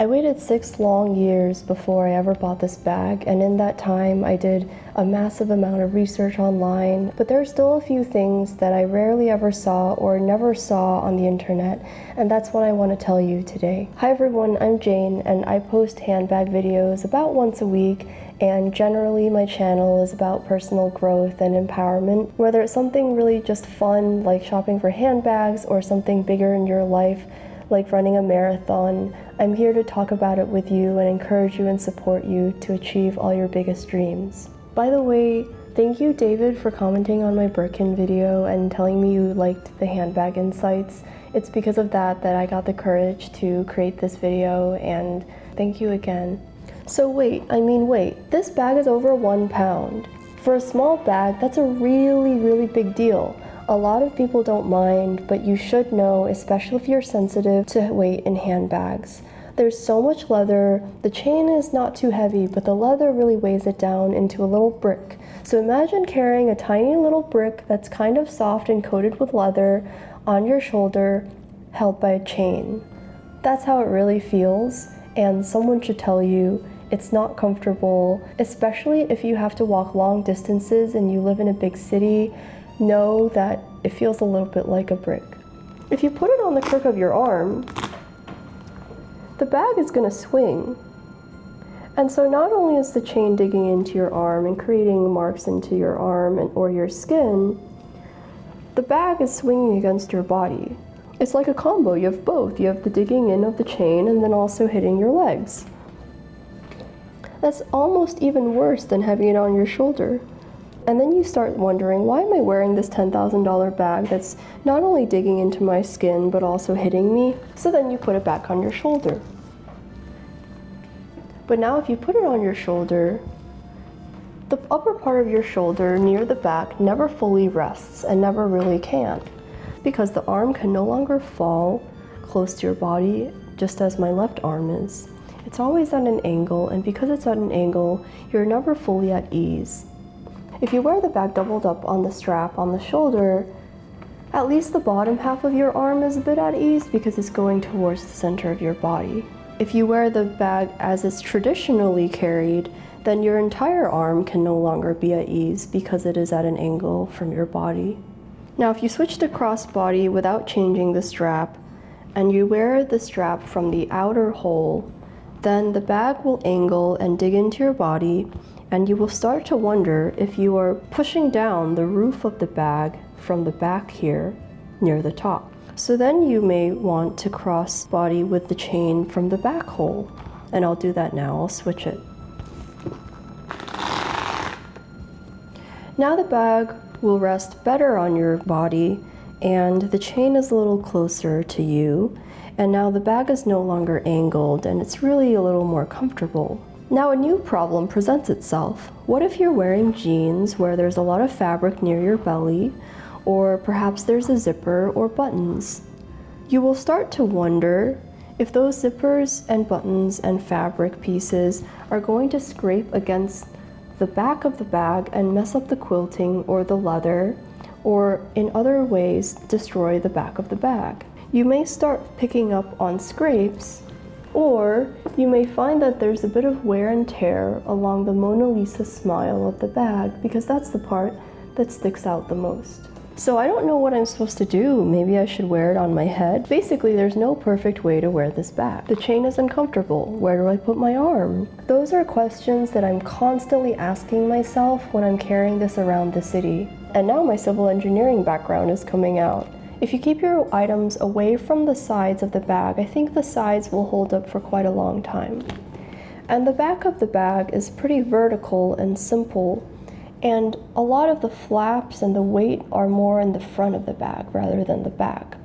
I waited 6 long years before I ever bought this bag, and in that time I did a massive amount of research online, but there are still a few things that I rarely ever saw or never saw on the internet, and that's what I want to tell you today. Hi everyone, I'm Jane, and I post handbag videos about once a week, and generally my channel is about personal growth and empowerment, whether it's something really just fun like shopping for handbags or something bigger in your life like running a marathon. I'm here to talk about it with you and encourage you and support you to achieve all your biggest dreams. By the way, thank you David for commenting on my Birkin video and telling me you liked the handbag insights. It's because of that I got the courage to create this video, and thank you again. So wait, this bag is over 1 pound. For a small bag, that's a really big deal. A lot of people don't mind, but you should know, especially if you're sensitive to weight in handbags. There's so much leather, the chain is not too heavy, but the leather really weighs it down into a little brick. So imagine carrying a tiny little brick that's kind of soft and coated with leather on your shoulder, held by a chain. That's how it really feels, and someone should tell you it's not comfortable, especially if you have to walk long distances and you live in a big city. Know that it feels a little bit like a brick. If you put it on the crook of your arm, the bag is going to swing. And so not only is the chain digging into your arm and creating marks into your arm or your skin, the bag is swinging against your body. It's like a combo. You have both. You have the digging in of the chain and then also hitting your legs. That's almost even worse than having it on your shoulder. And then you start wondering, why am I wearing this $10,000 bag that's not only digging into my skin but also hitting me? So then you put it back on your shoulder. But now if you put it on your shoulder, the upper part of your shoulder near the back never fully rests and never really can, because the arm can no longer fall close to your body, just as my left arm is. It's always at an angle, and because it's at an angle, you're never fully at ease. If you wear the bag doubled up on the strap on the shoulder, at least the bottom half of your arm is a bit at ease because it's going towards the center of your body. If you wear the bag as it's traditionally carried, then your entire arm can no longer be at ease because it is at an angle from your body. Now, if you switch to crossbody without changing the strap, and you wear the strap from the outer hole, then the bag will angle and dig into your body, and you will start to wonder if you are pushing down the roof of the bag from the back here near the top. So then you may want to cross body with the chain from the back hole, and I'll do that now. I'll switch it. Now the bag will rest better on your body, and the chain is a little closer to you, and now the bag is no longer angled, and it's really a little more comfortable. Now a new problem presents itself. What if you're wearing jeans where there's a lot of fabric near your belly, or perhaps there's a zipper or buttons? You will start to wonder if those zippers and buttons and fabric pieces are going to scrape against the back of the bag and mess up the quilting or the leather, or in other ways destroy the back of the bag. You may start picking up on scrapes, or you may find that there's a bit of wear and tear along the Mona Lisa smile of the bag, because that's the part that sticks out the most. So I don't know what I'm supposed to do. Maybe I should wear it on my head. Basically, there's no perfect way to wear this bag. The chain is uncomfortable. Where do I put my arm? Those are questions that I'm constantly asking myself when I'm carrying this around the city. And now my civil engineering background is coming out. If you keep your items away from the sides of the bag, I think the sides will hold up for quite a long time. And the back of the bag is pretty vertical and simple, and a lot of the flaps and the weight are more in the front of the bag rather than the back.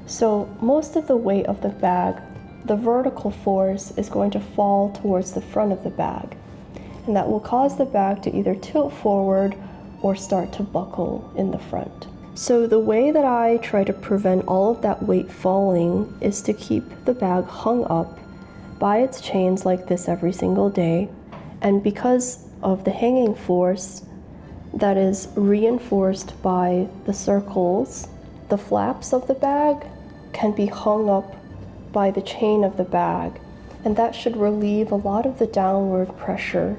So most of the weight of the bag, the vertical force, is going to fall towards the front of the bag, and that will cause the bag to either tilt forward or start to buckle in the front. So the way that I try to prevent all of that weight falling is to keep the bag hung up by its chains like this every single day. And because of the hanging force that is reinforced by the circles, the flaps of the bag can be hung up by the chain of the bag, and that should relieve a lot of the downward pressure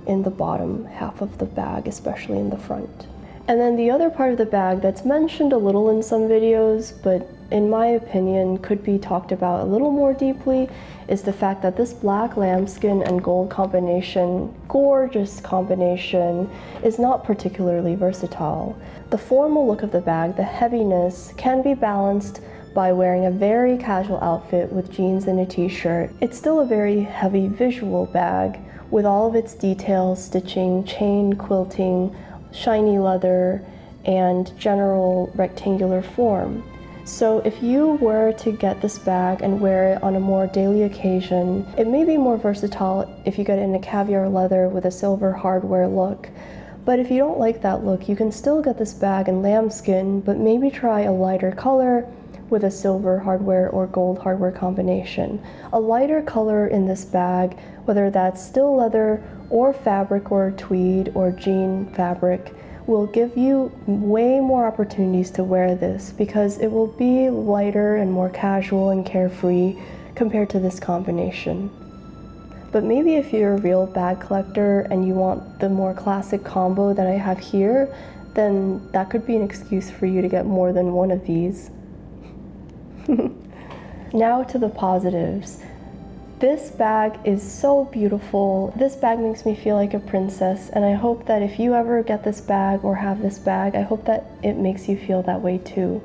in the bottom half of the bag, especially in the front. And then the other part of the bag that's mentioned a little in some videos, but in my opinion could be talked about a little more deeply, is the fact that this black lambskin and gold combination, gorgeous combination, is not particularly versatile. The formal look of the bag, the heaviness, can be balanced by wearing a very casual outfit with jeans and a t-shirt. It's still a very heavy visual bag with all of its details, stitching, chain, quilting, shiny leather, and general rectangular form. So if you were to get this bag and wear it on a more daily occasion, it may be more versatile if you get it in a caviar leather with a silver hardware look. But if you don't like that look, you can still get this bag in lambskin, but maybe try a lighter color with a silver hardware or gold hardware combination. A lighter color in this bag, whether that's still leather or fabric or tweed or jean fabric, will give you way more opportunities to wear this because it will be lighter and more casual and carefree compared to this combination. But maybe if you're a real bag collector and you want the more classic combo that I have here, then that could be an excuse for you to get more than one of these. Now to the positives. This bag is so beautiful. This bag makes me feel like a princess, and I hope that if you ever get this bag or have this bag, I hope that it makes you feel that way too.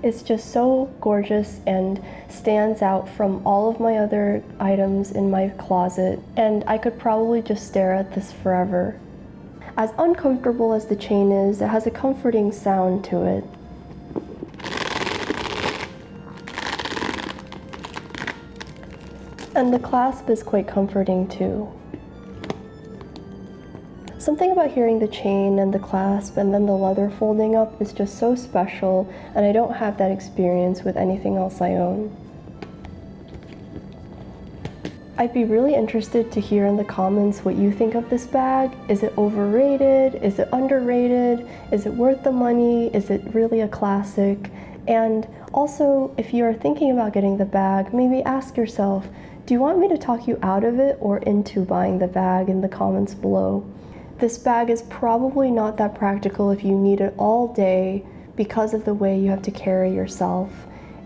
It's just so gorgeous and stands out from all of my other items in my closet, and I could probably just stare at this forever. As uncomfortable as the chain is, it has a comforting sound to it. And the clasp is quite comforting too. Something about hearing the chain and the clasp and then the leather folding up is just so special, and I don't have that experience with anything else I own. I'd be really interested to hear in the comments what you think of this bag. Is it overrated? Is it underrated? Is it worth the money? Is it really a classic? And also, if you are thinking about getting the bag, maybe ask yourself, do you want me to talk you out of it or into buying the bag in the comments below? This bag is probably not that practical if you need it all day because of the way you have to carry yourself,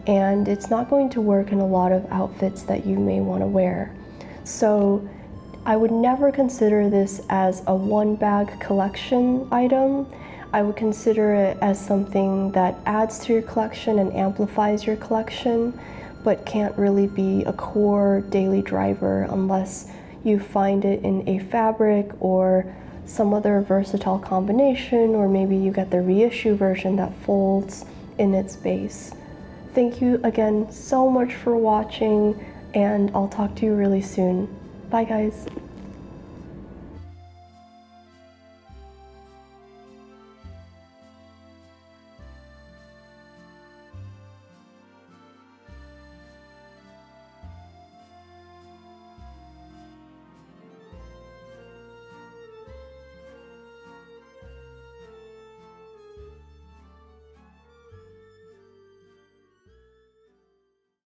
and it's not going to work in a lot of outfits that you may want to wear. So I would never consider this as a one bag collection item. I would consider it as something that adds to your collection and amplifies your collection, but can't really be a core daily driver unless you find it in a fabric or some other versatile combination, or maybe you get the reissue version that folds in its base. Thank you again so much for watching, and I'll talk to you really soon. Bye guys.